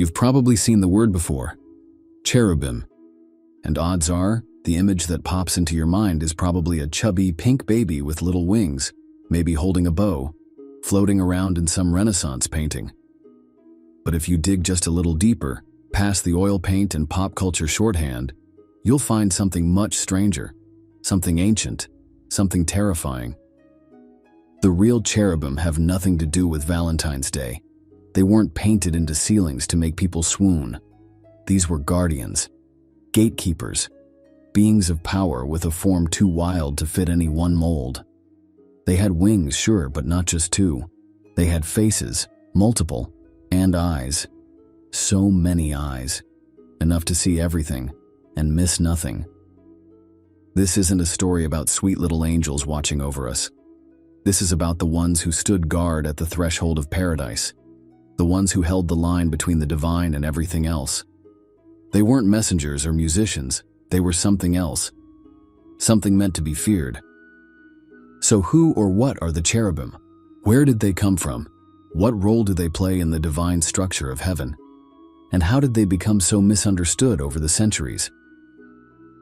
You've probably seen the word before, cherubim. And odds are, the image that pops into your mind is probably a chubby pink baby with little wings, maybe holding a bow, floating around in some Renaissance painting. But if you dig just a little deeper, past the oil paint and pop culture shorthand, you'll find something much stranger, something ancient, something terrifying. The real cherubim have nothing to do with Valentine's Day. They weren't painted into ceilings to make people swoon. These were guardians, gatekeepers, beings of power with a form too wild to fit any one mold. They had wings, sure, but not just two. They had faces, multiple, and eyes. So many eyes, enough to see everything and miss nothing. This isn't a story about sweet little angels watching over us. This is about the ones who stood guard at the threshold of paradise, the ones who held the line between the divine and everything else. They weren't messengers or musicians, they were something else, something meant to be feared. So who or what are the cherubim? Where did they come from? What role do they play in the divine structure of heaven? And how did they become so misunderstood over the centuries?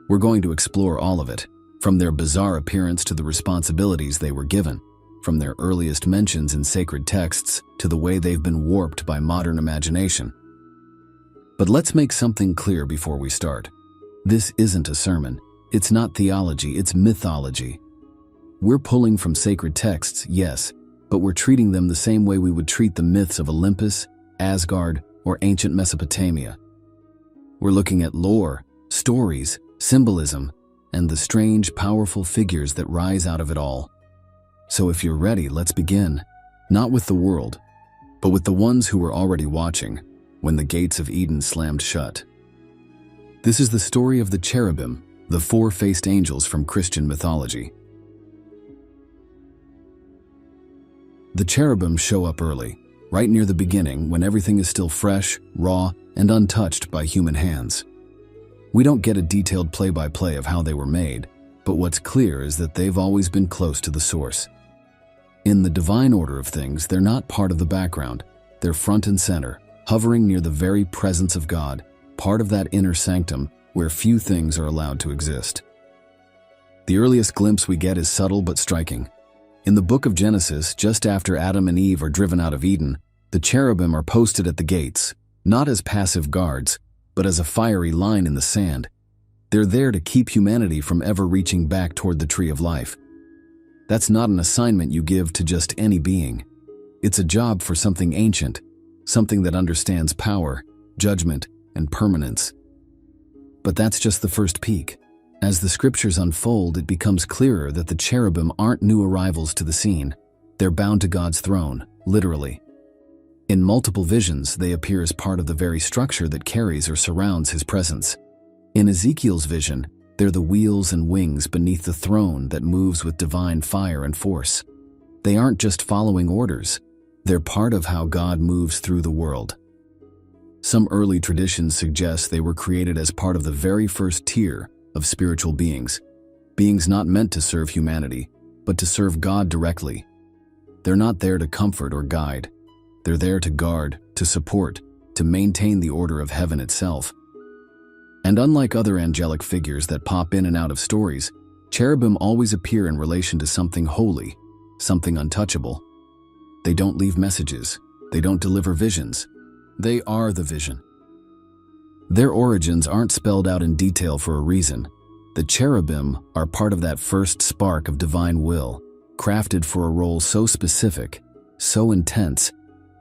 We're going to explore all of it, from their bizarre appearance to the responsibilities they were given, from their earliest mentions in sacred texts to the way they've been warped by modern imagination. But let's make something clear before we start. This isn't a sermon. It's not theology, it's mythology. We're pulling from sacred texts, yes, but we're treating them the same way we would treat the myths of Olympus, Asgard, or ancient Mesopotamia. We're looking at lore, stories, symbolism, and the strange, powerful figures that rise out of it all. So if you're ready, let's begin. Not with the world, but with the ones who were already watching when the gates of Eden slammed shut. This is the story of the cherubim, the four-faced angels from Christian mythology. The cherubim show up early, right near the beginning when everything is still fresh, raw, and untouched by human hands. We don't get a detailed play-by-play of how they were made, but what's clear is that they've always been close to the source. In the divine order of things, they're not part of the background. They're front and center, hovering near the very presence of God, part of that inner sanctum where few things are allowed to exist. The earliest glimpse we get is subtle but striking. In the book of Genesis, just after Adam and Eve are driven out of Eden, the cherubim are posted at the gates, not as passive guards, but as a fiery line in the sand. They're there to keep humanity from ever reaching back toward the tree of life. That's not an assignment you give to just any being. It's a job for something ancient, something that understands power, judgment, and permanence. But that's just the first peek. As the scriptures unfold, it becomes clearer that the cherubim aren't new arrivals to the scene. They're bound to God's throne, literally. In multiple visions, they appear as part of the very structure that carries or surrounds his presence. In Ezekiel's vision, they're the wheels and wings beneath the throne that moves with divine fire and force. They aren't just following orders. They're part of how God moves through the world. Some early traditions suggest they were created as part of the very first tier of spiritual beings, beings not meant to serve humanity, but to serve God directly. They're not there to comfort or guide. They're there to guard, to support, to maintain the order of heaven itself. And unlike other angelic figures that pop in and out of stories, cherubim always appear in relation to something holy, something untouchable. They don't leave messages. They don't deliver visions. They are the vision. Their origins aren't spelled out in detail for a reason. The cherubim are part of that first spark of divine will, crafted for a role so specific, so intense,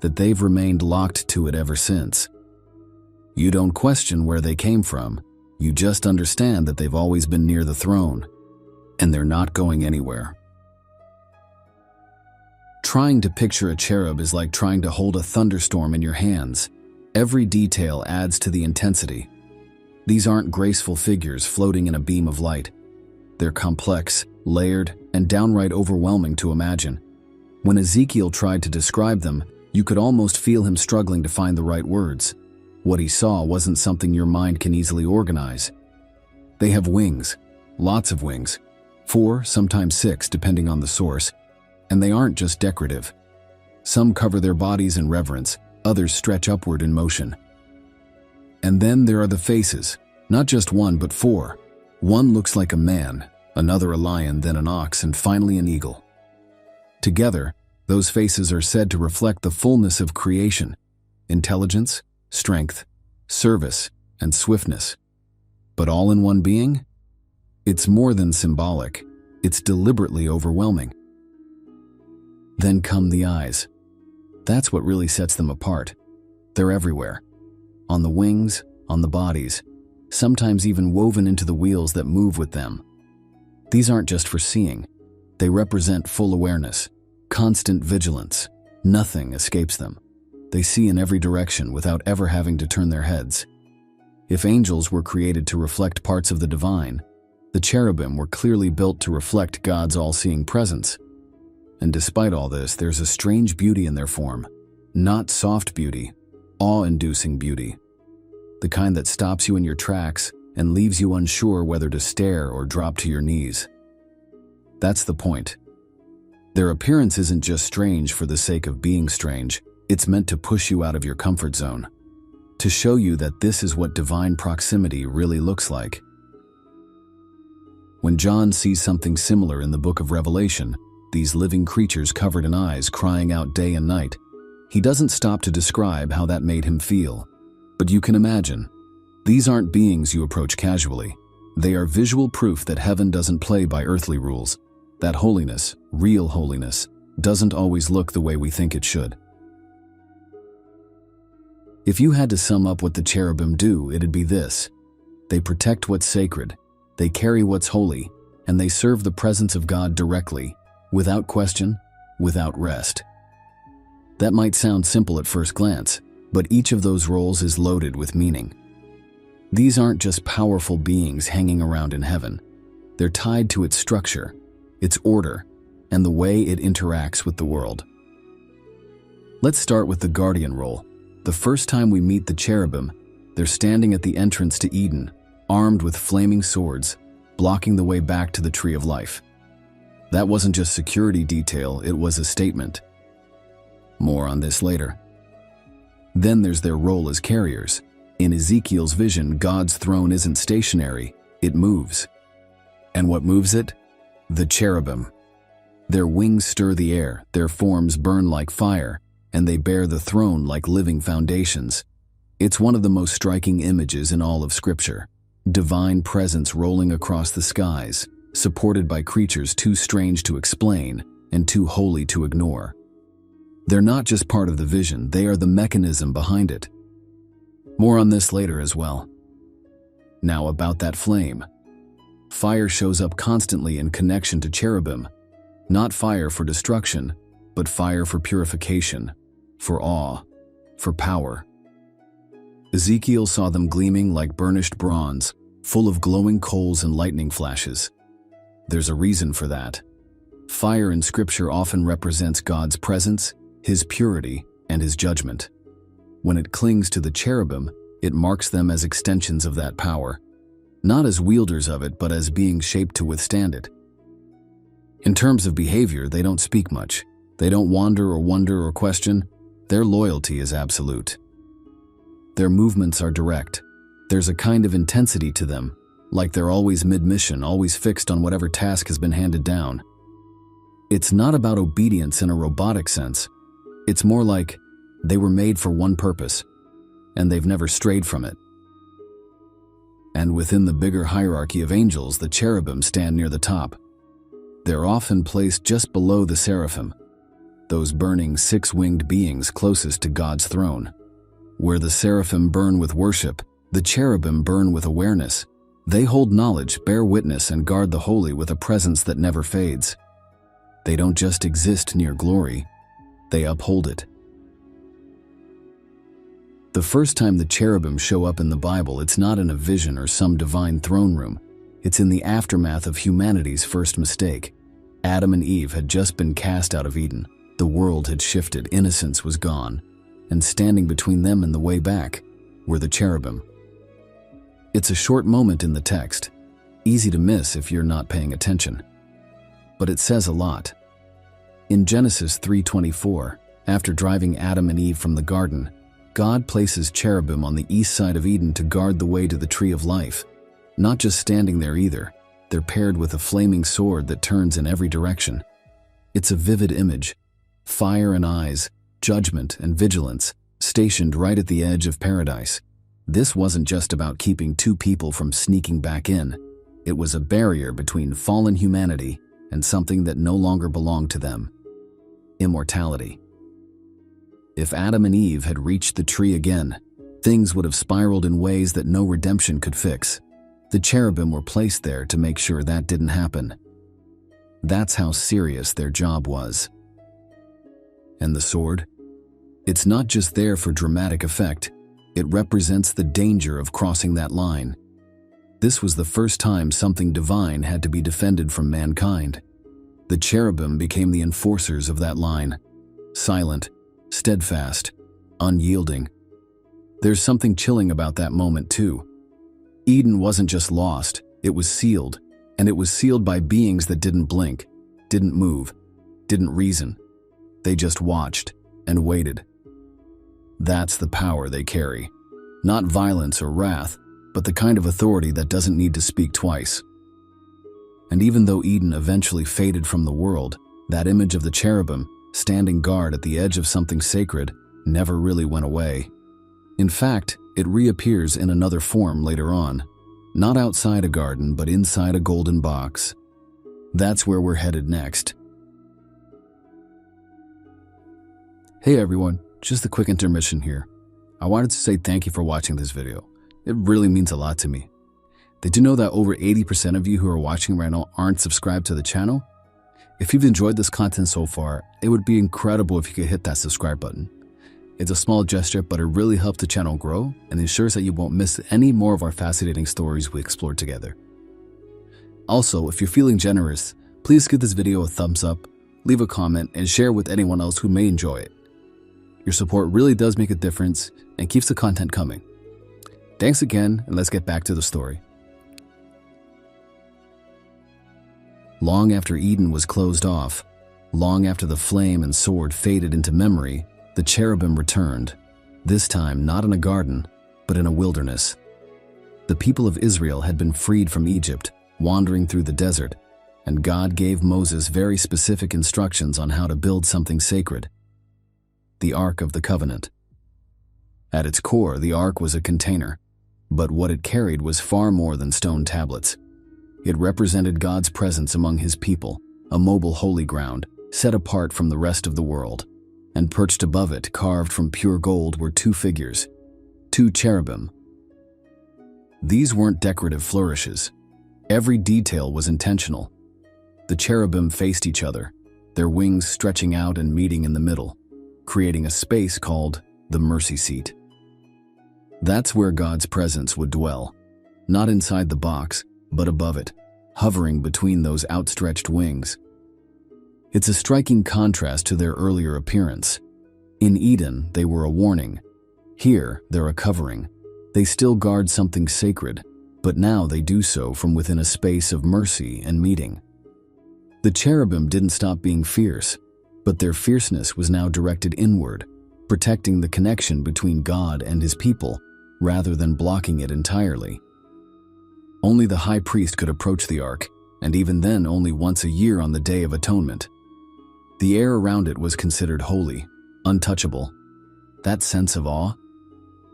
that they've remained locked to it ever since. You don't question where they came from. You just understand that they've always been near the throne, and they're not going anywhere. Trying to picture a cherub is like trying to hold a thunderstorm in your hands. Every detail adds to the intensity. These aren't graceful figures floating in a beam of light. They're complex, layered, and downright overwhelming to imagine. When Ezekiel tried to describe them, you could almost feel him struggling to find the right words. What he saw wasn't something your mind can easily organize. They have wings, lots of wings, 4, sometimes 6, depending on the source, and they aren't just decorative. Some cover their bodies in reverence, others stretch upward in motion. And then there are the faces, not just one but four. One looks like a man, another a lion, then an ox, and finally an eagle. Together, those faces are said to reflect the fullness of creation: intelligence, strength, service, and swiftness. But all in one being? It's more than symbolic. It's deliberately overwhelming. Then come the eyes. That's what really sets them apart. They're everywhere. On the wings, on the bodies, sometimes even woven into the wheels that move with them. These aren't just for seeing. They represent full awareness, constant vigilance. Nothing escapes them. They see in every direction without ever having to turn their heads. If angels were created to reflect parts of the divine, the cherubim were clearly built to reflect God's all-seeing presence. And despite all this, there's a strange beauty in their form. Not soft beauty, awe-inducing beauty. The kind that stops you in your tracks and leaves you unsure whether to stare or drop to your knees. That's the point. Their appearance isn't just strange for the sake of being strange. It's meant to push you out of your comfort zone, to show you that this is what divine proximity really looks like. When John sees something similar in the book of Revelation, these living creatures covered in eyes crying out day and night, he doesn't stop to describe how that made him feel. But you can imagine, these aren't beings you approach casually. They are visual proof that heaven doesn't play by earthly rules, that holiness, real holiness, doesn't always look the way we think it should. If you had to sum up what the cherubim do, it'd be this: they protect what's sacred, they carry what's holy, and they serve the presence of God directly, without question, without rest. That might sound simple at first glance, but each of those roles is loaded with meaning. These aren't just powerful beings hanging around in heaven. They're tied to its structure, its order, and the way it interacts with the world. Let's start with the guardian role. The first time we meet the cherubim, they're standing at the entrance to Eden, armed with flaming swords, blocking the way back to the tree of life. That wasn't just security detail, it was a statement. More on this later. Then there's their role as carriers. In Ezekiel's vision, God's throne isn't stationary, it moves. And what moves it? The cherubim. Their wings stir the air, their forms burn like fire, and they bear the throne like living foundations. It's one of the most striking images in all of Scripture. Divine presence rolling across the skies, supported by creatures too strange to explain and too holy to ignore. They're not just part of the vision, they are the mechanism behind it. More on this later as well. Now about that flame. Fire shows up constantly in connection to cherubim. Not fire for destruction, but fire for purification, for awe, for power. Ezekiel saw them gleaming like burnished bronze, full of glowing coals and lightning flashes. There's a reason for that. Fire in Scripture often represents God's presence, His purity, and His judgment. When it clings to the cherubim, it marks them as extensions of that power, not as wielders of it, but as being shaped to withstand it. In terms of behavior, they don't speak much. They don't wander or wonder or question. Their loyalty is absolute. Their movements are direct. There's a kind of intensity to them, like they're always mid-mission, always fixed on whatever task has been handed down. It's not about obedience in a robotic sense. It's more like they were made for one purpose, and they've never strayed from it. And within the bigger hierarchy of angels, the cherubim stand near the top. They're often placed just below the seraphim, those burning six-winged beings closest to God's throne. Where the seraphim burn with worship, the cherubim burn with awareness. They hold knowledge, bear witness, and guard the holy with a presence that never fades. They don't just exist near glory, they uphold it. The first time the cherubim show up in the Bible, it's not in a vision or some divine throne room. It's in the aftermath of humanity's first mistake. Adam and Eve had just been cast out of Eden. The world had shifted, innocence was gone, and standing between them and the way back were the cherubim. It's a short moment in the text, easy to miss if you're not paying attention. But it says a lot. In Genesis 3:24, after driving Adam and Eve from the garden, God places cherubim on the east side of Eden to guard the way to the tree of life. Not just standing there either, they're paired with a flaming sword that turns in every direction. It's a vivid image. Fire and eyes, judgment and vigilance, stationed right at the edge of paradise. This wasn't just about keeping two people from sneaking back in. It was a barrier between fallen humanity and something that no longer belonged to them: immortality. If Adam and Eve had reached the tree again, things would have spiraled in ways that no redemption could fix. The cherubim were placed there to make sure that didn't happen. That's how serious their job was. And the sword? It's not just there for dramatic effect. It represents the danger of crossing that line. This was the first time something divine had to be defended from mankind. The cherubim became the enforcers of that line. Silent, steadfast, unyielding. There's something chilling about that moment too. Eden wasn't just lost, it was sealed. And it was sealed by beings that didn't blink, didn't move, didn't reason. They just watched and waited. That's the power they carry. Not violence or wrath, but the kind of authority that doesn't need to speak twice. And even though Eden eventually faded from the world, that image of the cherubim, standing guard at the edge of something sacred, never really went away. In fact, it reappears in another form later on. Not outside a garden, but inside a golden box. That's where we're headed next. Hey everyone, just a quick intermission here. I wanted to say thank you for watching this video. It really means a lot to me. Did you know that over 80% of you who are watching right now aren't subscribed to the channel? If you've enjoyed this content so far, it would be incredible if you could hit that subscribe button. It's a small gesture, but it really helps the channel grow and ensures that you won't miss any more of our fascinating stories we explore together. Also, if you're feeling generous, please give this video a thumbs up, leave a comment, and share with anyone else who may enjoy it. Your support really does make a difference and keeps the content coming. Thanks again, and let's get back to the story. Long after Eden was closed off, long after the flame and sword faded into memory, the cherubim returned, this time not in a garden, but in a wilderness. The people of Israel had been freed from Egypt, wandering through the desert, and God gave Moses very specific instructions on how to build something sacred: the Ark of the Covenant. At its core, the Ark was a container, but what it carried was far more than stone tablets. It represented God's presence among His people, a mobile holy ground, set apart from the rest of the world. And perched above it, carved from pure gold, were two figures, two cherubim. These weren't decorative flourishes. Every detail was intentional. The cherubim faced each other, their wings stretching out and meeting in the middle, creating a space called the mercy seat. That's where God's presence would dwell, not inside the box, but above it, hovering between those outstretched wings. It's a striking contrast to their earlier appearance. In Eden, they were a warning. Here, they're a covering. They still guard something sacred, but now they do so from within a space of mercy and meeting. The cherubim didn't stop being fierce, but their fierceness was now directed inward, protecting the connection between God and His people, rather than blocking it entirely. Only the high priest could approach the ark, and even then only once a year on the Day of Atonement. The air around it was considered holy, untouchable. That sense of awe?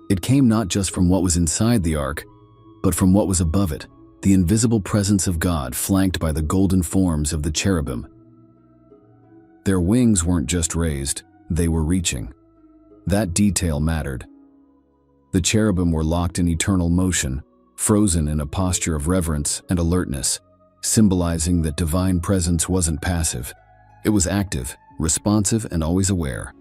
It came not just from what was inside the ark, but from what was above it, the invisible presence of God flanked by the golden forms of the cherubim. Their wings weren't just raised, they were reaching. That detail mattered. The cherubim were locked in eternal motion, frozen in a posture of reverence and alertness, symbolizing that divine presence wasn't passive. It was active, responsive, and always aware.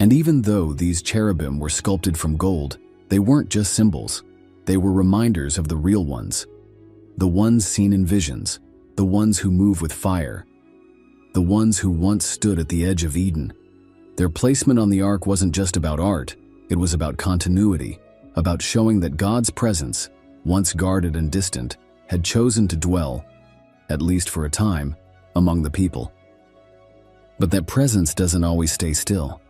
And even though these cherubim were sculpted from gold, they weren't just symbols. They were reminders of the real ones. The ones seen in visions, the ones who move with fire, the ones who once stood at the edge of Eden. Their placement on the ark wasn't just about art, it was about continuity, about showing that God's presence, once guarded and distant, had chosen to dwell, at least for a time, among the people. But that presence doesn't always stay still.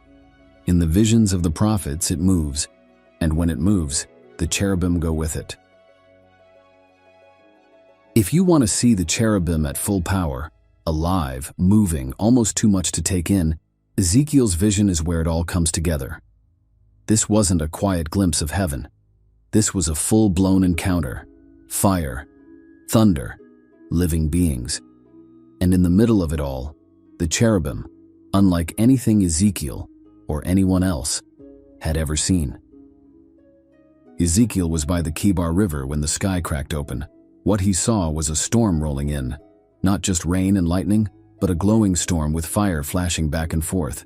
In the visions of the prophets, it moves, and when it moves, the cherubim go with it. If you want to see the cherubim at full power, alive, moving, almost too much to take in, Ezekiel's vision is where it all comes together. This wasn't a quiet glimpse of heaven. This was a full-blown encounter. Fire, thunder, living beings. And in the middle of it all, the cherubim, unlike anything Ezekiel or anyone else had ever seen. Ezekiel was by the Kibar River when the sky cracked open. What he saw was a storm rolling in, not just rain and lightning, but a glowing storm with fire flashing back and forth.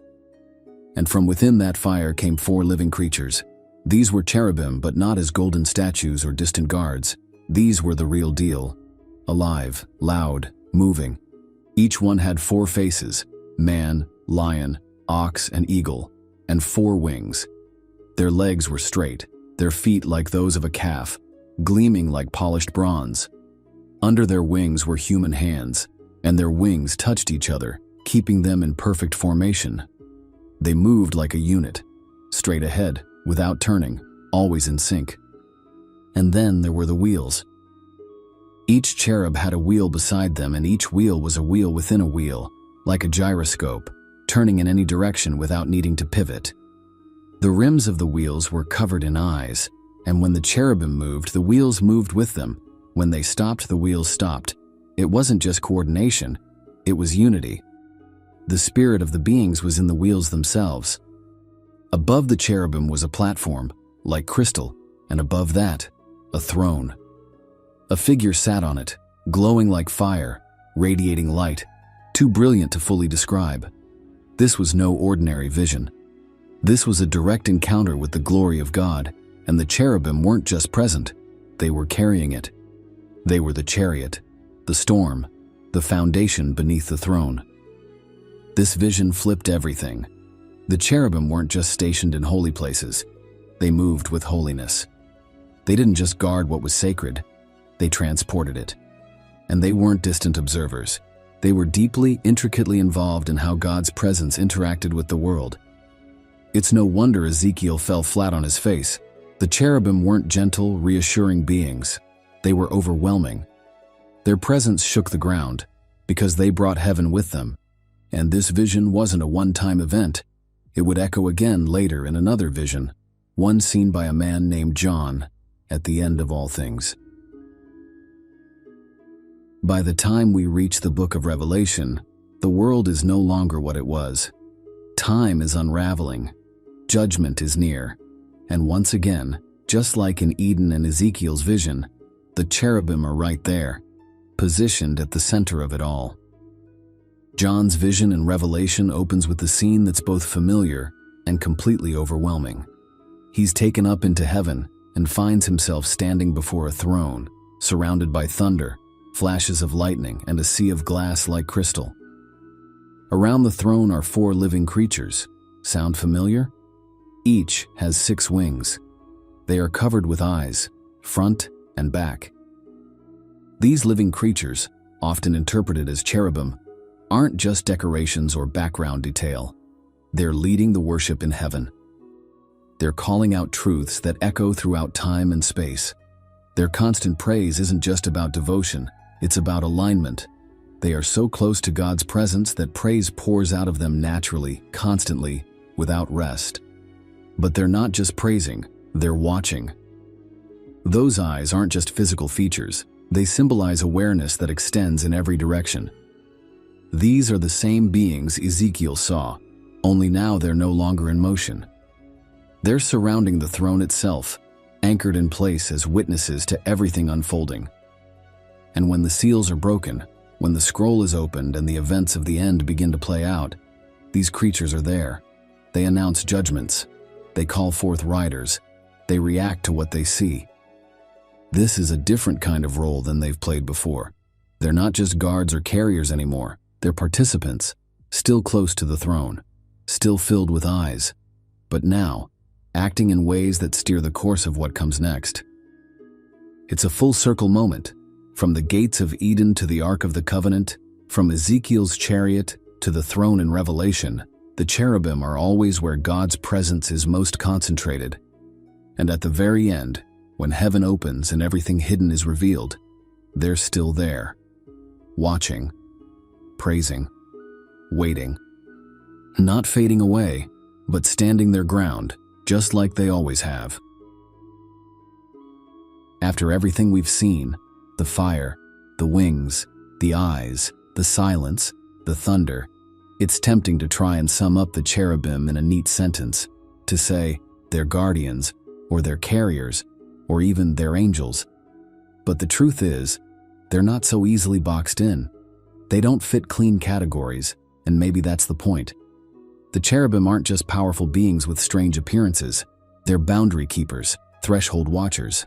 And from within that fire came 4 living creatures. These were cherubim, but not as golden statues or distant guards. These were the real deal. Alive, loud, moving. Each one had 4 faces: man, lion, ox, and eagle, and 4 wings. Their legs were straight, their feet like those of a calf, gleaming like polished bronze. Under their wings were human hands, and their wings touched each other, keeping them in perfect formation. They moved like a unit, straight ahead, without turning, always in sync. And then there were the wheels. Each cherub had a wheel beside them, and each wheel was a wheel within a wheel, like a gyroscope, turning in any direction without needing to pivot. The rims of the wheels were covered in eyes, and when the cherubim moved, the wheels moved with them. When they stopped, the wheels stopped. It wasn't just coordination, it was unity. The spirit of the beings was in the wheels themselves. Above the cherubim was a platform, like crystal, and above that, a throne. A figure sat on it, glowing like fire, radiating light, too brilliant to fully describe. This was no ordinary vision. This was a direct encounter with the glory of God, and the cherubim weren't just present, they were carrying it. They were the chariot, the storm, the foundation beneath the throne. This vision flipped everything. The cherubim weren't just stationed in holy places, they moved with holiness. They didn't just guard what was sacred, they transported it. And they weren't distant observers. They were deeply, intricately involved in how God's presence interacted with the world. It's no wonder Ezekiel fell flat on his face. The cherubim weren't gentle, reassuring beings. They were overwhelming. Their presence shook the ground, because they brought heaven with them. And this vision wasn't a one-time event. It would echo again later in another vision, one seen by a man named John, at the end of all things. By the time we reach the book of Revelation, the world is no longer what it was. Time is unraveling. Judgment is near. And once again, just like in Eden and Ezekiel's vision, the cherubim are right there, positioned at the center of it all. John's vision in Revelation opens with a scene that's both familiar and completely overwhelming. He's taken up into heaven and finds himself standing before a throne, surrounded by thunder, flashes of lightning, and a sea of glass like crystal. Around the throne are 4 living creatures. Sound familiar? Each has 6 wings. They are covered with eyes, front and back. These living creatures, often interpreted as cherubim, aren't just decorations or background detail. They're leading the worship in heaven. They're calling out truths that echo throughout time and space. Their constant praise isn't just about devotion, it's about alignment. They are so close to God's presence that praise pours out of them naturally, constantly, without rest. But they're not just praising, they're watching. Those eyes aren't just physical features, they symbolize awareness that extends in every direction. These are the same beings Ezekiel saw, only now they're no longer in motion. They're surrounding the throne itself, anchored in place as witnesses to everything unfolding. And when the seals are broken, when the scroll is opened and the events of the end begin to play out, these creatures are there. They announce judgments. They call forth riders. They react to what they see. This is a different kind of role than they've played before. They're not just guards or carriers anymore. They're participants, still close to the throne, still filled with eyes, but now acting in ways that steer the course of what comes next. It's a full circle moment. From the gates of Eden to the Ark of the Covenant, from Ezekiel's chariot to the throne in Revelation, The cherubim are always where God's presence is most concentrated. And at the very end, when heaven opens and everything hidden is revealed, they're still there, watching, praising, waiting. Not fading away, but standing their ground, just like they always have. After everything we've seen, the fire, the wings, the eyes, the silence, the thunder, it's tempting to try and sum up the cherubim in a neat sentence, to say they're guardians, or they're carriers, or even they're angels. But the truth is, they're not so easily boxed in. They don't fit clean categories, and maybe that's the point. The cherubim aren't just powerful beings with strange appearances. They're boundary keepers, threshold watchers.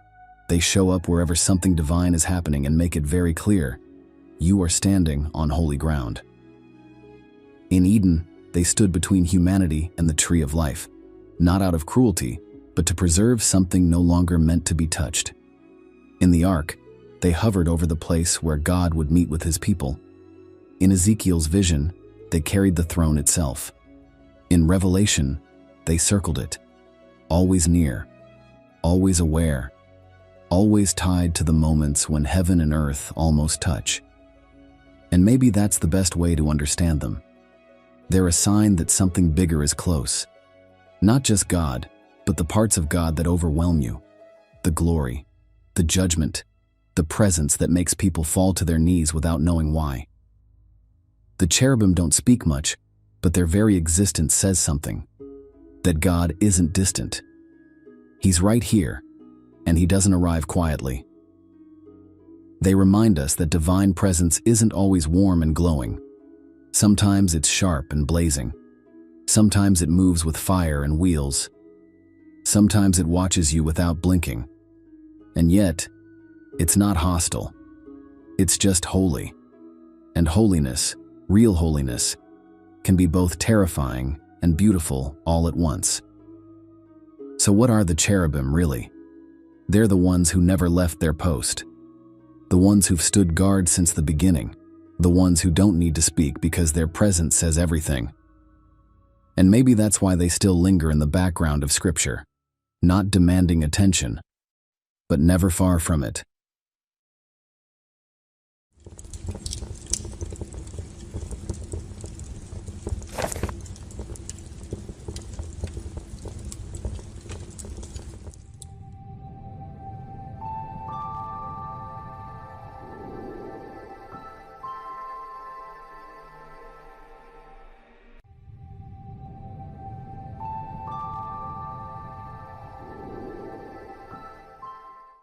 They show up wherever something divine is happening and make it very clear, you are standing on holy ground. In Eden, they stood between humanity and the tree of life, not out of cruelty, but to preserve something no longer meant to be touched. In the ark, they hovered over the place where God would meet with his people. In Ezekiel's vision, they carried the throne itself. In Revelation, they circled it, always near, always aware, always tied to the moments when heaven and earth almost touch. And maybe that's the best way to understand them. They're a sign that something bigger is close. Not just God, but the parts of God that overwhelm you. The glory, the judgment, the presence that makes people fall to their knees without knowing why. The cherubim don't speak much, but their very existence says something. That God isn't distant. He's right here, and he doesn't arrive quietly. They remind us that divine presence isn't always warm and glowing. Sometimes it's sharp and blazing. Sometimes it moves with fire and wheels. Sometimes it watches you without blinking. And yet, it's not hostile. It's just holy. And holiness, real holiness, can be both terrifying and beautiful all at once. So what are the cherubim really? They're the ones who never left their post. The ones who've stood guard since the beginning. The ones who don't need to speak because their presence says everything. And maybe that's why they still linger in the background of Scripture, not demanding attention, but never far from it.